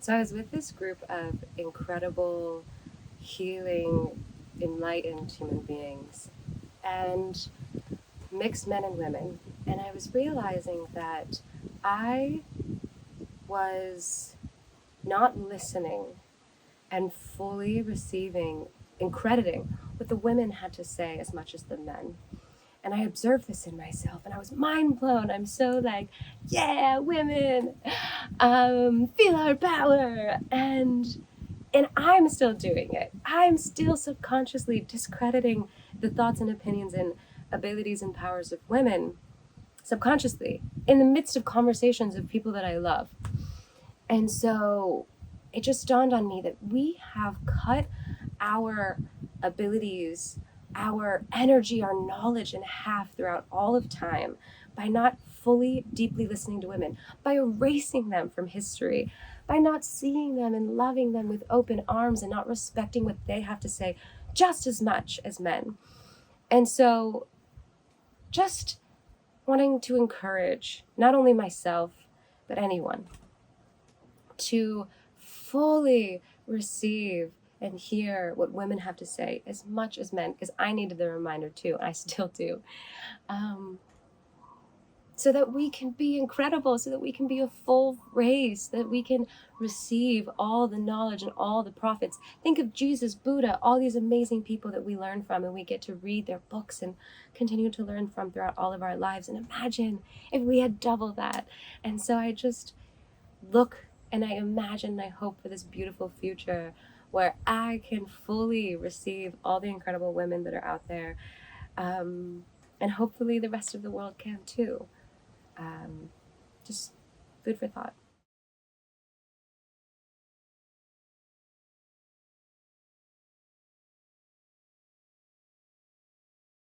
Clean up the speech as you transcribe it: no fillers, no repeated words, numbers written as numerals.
So I was with this group of incredible, healing, enlightened human beings, and mixed men and women. And I was realizing that I was not listening and fully receiving and crediting what the women had to say as much as the men. And I observed this in myself, and I was mind blown. I'm so like, yeah, women, feel our power, and I'm still doing it. I'm still subconsciously discrediting the thoughts and opinions and abilities and powers of women, subconsciously, in the midst of conversations of people that I love. And so it just dawned on me that we have cut our abilities, our energy, our knowledge in half throughout all of time by not fully, deeply listening to women, by erasing them from history, by not seeing them and loving them with open arms and not respecting what they have to say just as much as men. And so just wanting to encourage not only myself, but anyone to fully receive and hear what women have to say as much as men, because I needed the reminder too, and I still do, so that we can be incredible, so that we can be a full race, that we can receive all the knowledge and all the prophets. Think of Jesus, Buddha, all these amazing people that we learn from, and we get to read their books and continue to learn from throughout all of our lives. And imagine if we had double that. And so I just look and I imagine and I hope for this beautiful future where I can fully receive all the incredible women that are out there, and hopefully the rest of the world can too. Just food for thought.